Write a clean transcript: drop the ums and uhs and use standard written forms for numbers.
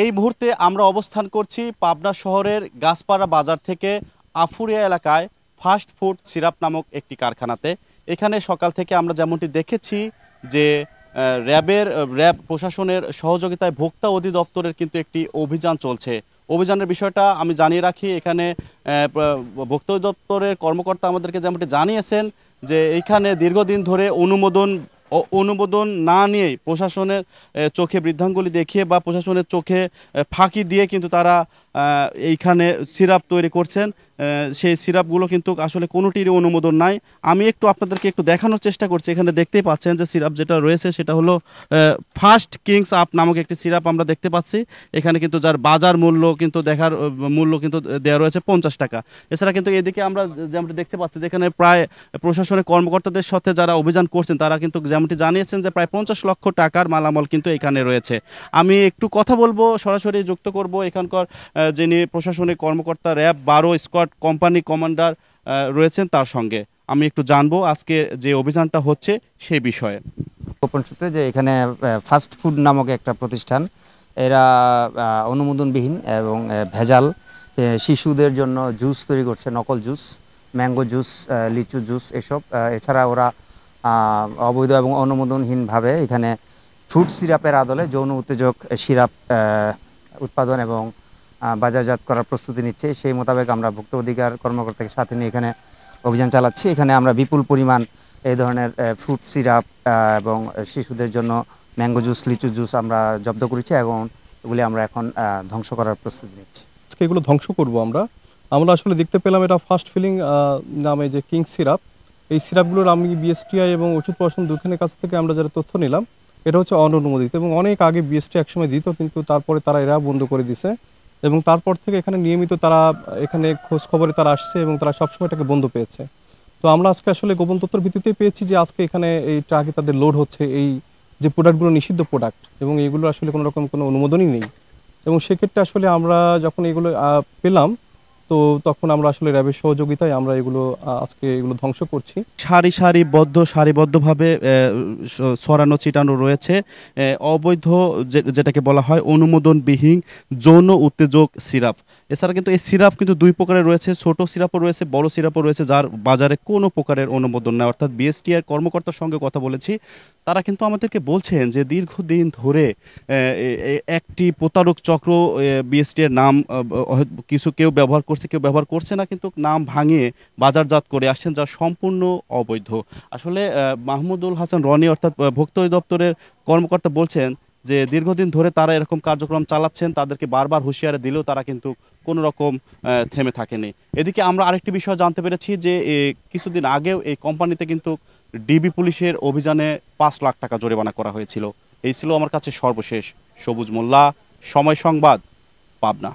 এই মুহূর্তে আমরা অবস্থান করছি পাবনা শহরের গাছপাড়া বাজার থেকে আফুরিয়া এলাকায় ফাস্ট ফুড সিরাপ নামক একটি কারখানাতে। এখানে সকাল থেকে আমরা যেমনটি দেখেছি যে র্যাব প্রশাসনের সহযোগিতায় ভোক্তা অধিদপ্তরের কিন্তু একটি অভিযান চলছে। অভিযানের বিষয়টা আমি জানিয়ে রাখি, এখানে ভোক্তা অধিদপ্তরের কর্মকর্তা আমাদেরকে যেমনটি জানিয়েছেন যে এইখানে দীর্ঘদিন ধরে অনুমোদন না নিয়েই প্রশাসনের চোখে বৃদ্ধাঙ্গুলি দেখিয়ে বা প্রশাসনের চোখে ফাঁকি দিয়ে কিন্তু তারা এইখানে সিরাপ তৈরি করছেন। সেই সিরাপগুলো কিন্তু আসলে কোনোটিরই অনুমোদন নাই। আমি একটু আপনাদেরকে একটু দেখানোর চেষ্টা করছি। এখানে দেখতেই পাচ্ছেন যে সিরাপ যেটা রয়েছে সেটা হলো ফার্স্ট কিংস আপ নামক একটি সিরাপ আমরা দেখতে পাচ্ছি। এখানে কিন্তু যার বাজার মূল্য কিন্তু মূল্য কিন্তু দেওয়া রয়েছে 50 টাকা। এছাড়া কিন্তু এদিকে আমরা যেমনটি দেখতে পাচ্ছি যে এখানে প্রায় প্রশাসনের কর্মকর্তাদের সাথে যারা অভিযান করছেন তারা কিন্তু যেমনটি জানিয়েছেন যে প্রায় 50 লক্ষ টাকার মালামাল কিন্তু এখানে রয়েছে। আমি একটু কথা বলবো, সরাসরি যুক্ত করব এখানকার যিনি প্রশাসনিক কর্মকর্তা র্যাব 12 স্কোয়াড কোম্পানি কমান্ডার রয়েছেন তার সঙ্গে। আমি একটু জানবো আজকে যে অভিযানটা হচ্ছে সেই বিষয়ে। গোপন সূত্রে যে এখানে ফাস্ট ফুড নামক একটা প্রতিষ্ঠান, এরা অনুমোদনবিহীন এবং ভেজাল শিশুদের জন্য জুস তৈরি করছে, নকল জুস, ম্যাঙ্গো জুস, লিচু জুস এসব। এছাড়া ওরা অবৈধ এবং অনুমোদনহীনভাবে এখানে ফ্রুট সিরাপের আদলে যৌন উত্তেজক সিরাপ উৎপাদন এবং বাজারজাত করার প্রস্তুতি নিচ্ছে। সেই মোতাবেক আমরা ভোক্তা অধিকার কর্মকর্তাকে সাথে নিয়ে এখানে অভিযান চালাচ্ছি। এখানে আমরা বিপুল পরিমাণ এই ধরনের ফ্রুট সিরাপ এবং শিশুদের জন্য ম্যাঙ্গো জুস, লিচু জুস আমরা জব্দ করেছি এবং এগুলি আমরা এখন ধ্বংস করার প্রস্তুতি নিচ্ছি। আজকে এগুলো ধ্বংস করব আমরা আসলে দেখতে পেলাম এটা ফাস্ট ফিলিং নামে যে কিং সিরাপ। এই সিরাপগুলোর আমি বিএসটিআই এবং ওষুধ প্রশাসন দুখানের কাছ থেকে আমরা যারা তথ্য নিলাম, এটা হচ্ছে অননুমোদিত এবং অনেক আগে বিএসটি একসময় দিত, কিন্তু তারপরে তারা এরা বন্ধ করে দিছে এবং তারপর থেকে এখানে নিয়মিত তারা এখানে খোঁজ খবরে তারা আসছে এবং তারা সবসময় এটাকে বন্ধ পেয়েছে। তো আমরা আজকে আসলে গোপন তথ্যের ভিত্তিতেই পেয়েছি যে আজকে এখানে এই ট্রাকে তাদের লোড হচ্ছে এই যে প্রোডাক্টগুলো নিষিদ্ধ প্রোডাক্ট এবং এগুলো আসলে কোনো রকম কোনো অনুমোদনই নেই। এবং সেক্ষেত্রে আসলে আমরা যখন এগুলো পেলাম, তো তখন আমরা আসলে র্যাবের সহযোগিতায় আমরা এগুলো আজকে এগুলো ধ্বংস করছি। সারিবদ্ধভাবে ছড়ানো ছিটানো রয়েছে অবৈধ যেটাকে বলা হয় অনুমোদনবিহীন যৌন উত্তেজক সিরাপ। এছাড়া কিন্তু এই সিরাপ কিন্তু দুই প্রকারের রয়েছে, ছোট সিরাপও রয়েছে, বড় সিরাপও রয়েছে, যার বাজারে কোনো প্রকারের অনুমোদন নেই। অর্থাৎ বিএসটিআর কর্মকর্তার সঙ্গে কথা বলেছি, তারা কিন্তু আমাদেরকে বলছেন যে দীর্ঘদিন ধরে একটি প্রতারক চক্র বিএসটিআর নাম কেউ ব্যবহার করছে, কেউ ব্যবহার করছে না, কিন্তু নাম ভাঙিয়ে বাজারজাত করে আসছেন, যা সম্পূর্ণ অবৈধ। আসলে মাহমুদুল হাসান রনি অর্থাৎ ভোক্তা অধিদপ্তরের কর্মকর্তা বলছেন যে দীর্ঘদিন ধরে তারা এরকম কার্যক্রম চালাচ্ছেন, তাদেরকে বারবার হুঁশিয়ারি দিলেও তারা কিন্তু কোনো রকম থেমে থাকেনি। এদিকে আমরা আরেকটি বিষয় জানতে পেরেছি যে কিছুদিন আগেও এই কোম্পানিতে কিন্তু ডিবি পুলিশের অভিযানে 5 লাখ টাকা জরিমানা করা হয়েছিল। এই ছিল আমার কাছে সর্বশেষ। সবুজ মোল্লা, সময় সংবাদ, পাবনা।